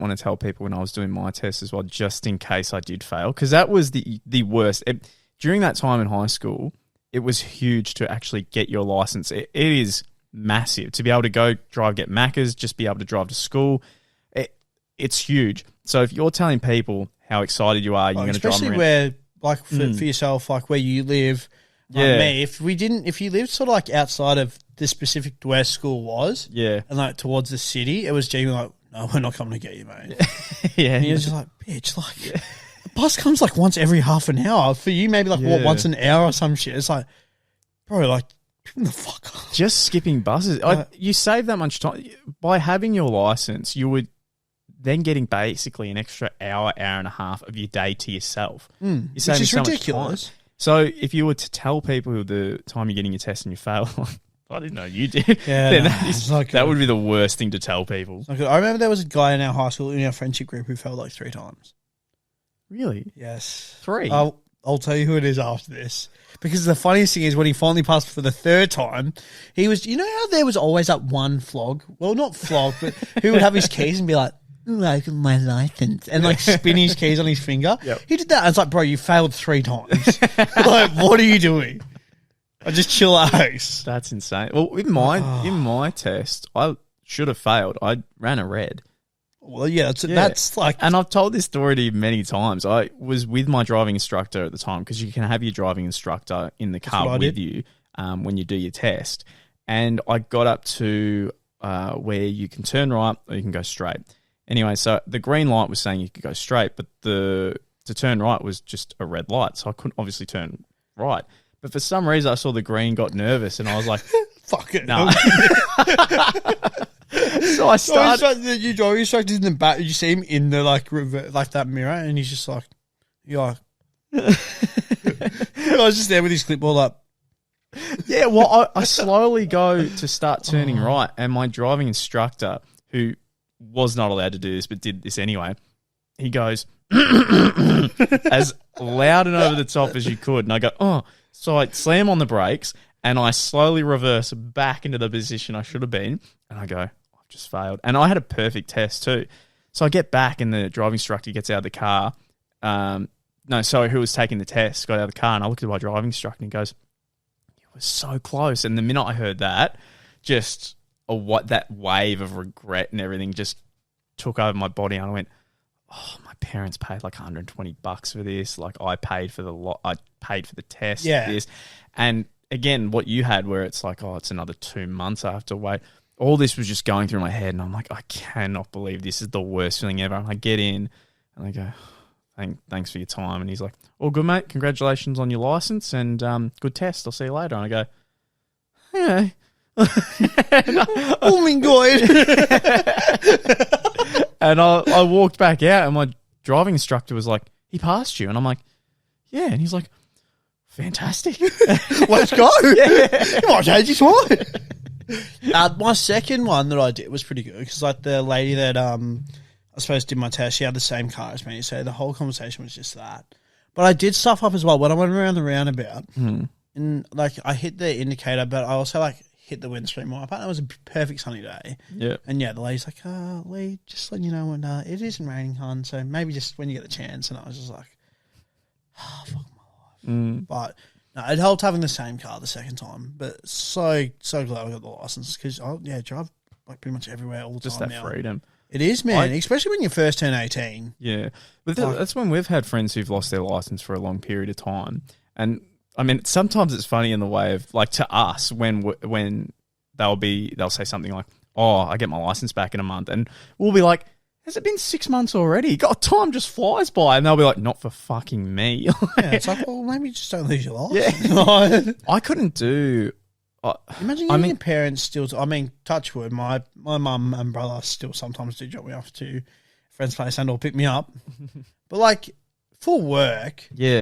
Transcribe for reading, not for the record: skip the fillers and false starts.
want to tell people when I was doing my test as well, just in case I did fail, because that was the worst. During that time in high school, it was huge to actually get your license. It is massive to be able to go drive, get Maccas, just be able to drive to school. It's huge. So if you're telling people how excited you are, you're going to drive around. Especially where, like, for yourself, like where you live. Like me, if you lived sort of like outside of the specific where school was, and like towards the city, it was genuinely like, no, we're not coming to get you, mate. And he was just like, bitch, like, the bus comes like once every half an hour. For you, maybe like once an hour or some shit. It's like, bro, like, give the fuck up. Just skipping buses. You save that much time. By having your license, you would then getting basically an extra hour and a half of your day to yourself. Which is ridiculous. So if you were to tell people the time you're getting your test and you fail, like, I didn't know you did. Then that would be the worst thing to tell people. I remember there was a guy in our high school, in our friendship group, who failed like 3 times. Really? Yes. 3? I'll tell you who it is after this. Because the funniest thing is when he finally passed for the 3rd time, he was, you know how there was always that one flog? Well, not flog, but who would have his keys and be like, like my license, and like spin his keys on his finger. He did that. I was like, bro, you failed 3 times. Like, what are you doing? I just chill out. That's insane. Well, in my test, I should have failed. I ran a red. Well, that's like, and I've told this story to you many times. I was with my driving instructor at the time, because you can have your driving instructor in the car with you when you do your test. And I got up to where you can turn right or you can go straight. Anyway, so the green light was saying you could go straight, but to turn right was just a red light, so I couldn't obviously turn right. But for some reason, I saw the green, got nervous, and I was like, fuck it. No. So I started. Your driving instructor's in the back. You see him in the like that mirror, and he's just like, I was just there with his clipboard up. Yeah, well, I slowly go to start turning right, and my driving instructor, who was not allowed to do this but did this anyway, he goes as loud and over the top as you could, and I go, oh. So I slam on the brakes and I slowly reverse back into the position I should have been, and I go, I've just failed. And I had a perfect test too. So I get back and the driving instructor gets out of the car. Who was taking the test got out of the car, and I looked at my driving instructor and he goes, you were so close. And the minute I heard that, just that wave of regret and everything just took over my body, and I went, oh, my parents paid like $120 for this. Like, I paid for I paid for the test. This. And again, what you had where it's like, oh, it's another 2 months I have to wait. All this was just going through my head, and I'm like, I cannot believe this is the worst feeling ever. And I get in and I go, thanks for your time. And he's like, all good, mate. Congratulations on your license and good test. I'll see you later. And I go, yeah. Oh my God. And I walked back out, and my driving instructor was like, he passed you. And I'm like, yeah. And he's like, fantastic. Let's go. He might change his mind. My second one that I did was pretty good, because like the lady that I suppose did my test, she had the same car as me, so the whole conversation was just that. But I did stuff up as well when I went around the roundabout, and like I hit the indicator, but I also like hit the windscreen wiper. That was a perfect sunny day. Yeah. And yeah, the lady's like, Lee, just letting you know when it isn't raining, hon, so maybe just when you get the chance. And I was just like, oh, fuck my life. But no, it helped having the same car the second time. But so glad I got the license, because drive like pretty much everywhere all the just time that now. freedom. It is, man, especially when you first turn 18. Yeah. But that's when we've had friends who've lost their license for a long period of time. And I mean, sometimes it's funny in the way of, like, to us when they'll say something like, oh, I get my license back in a month. And we'll be like, has it been 6 months already? God, time just flies by. And they'll be like, not for fucking me. Yeah, it's like, well, maybe just don't lose your license. Yeah. I couldn't do... Imagine getting your parents still... touch wood, my mum and brother still sometimes do drop me off to friends' place and or pick me up. But, like, for work... Yeah.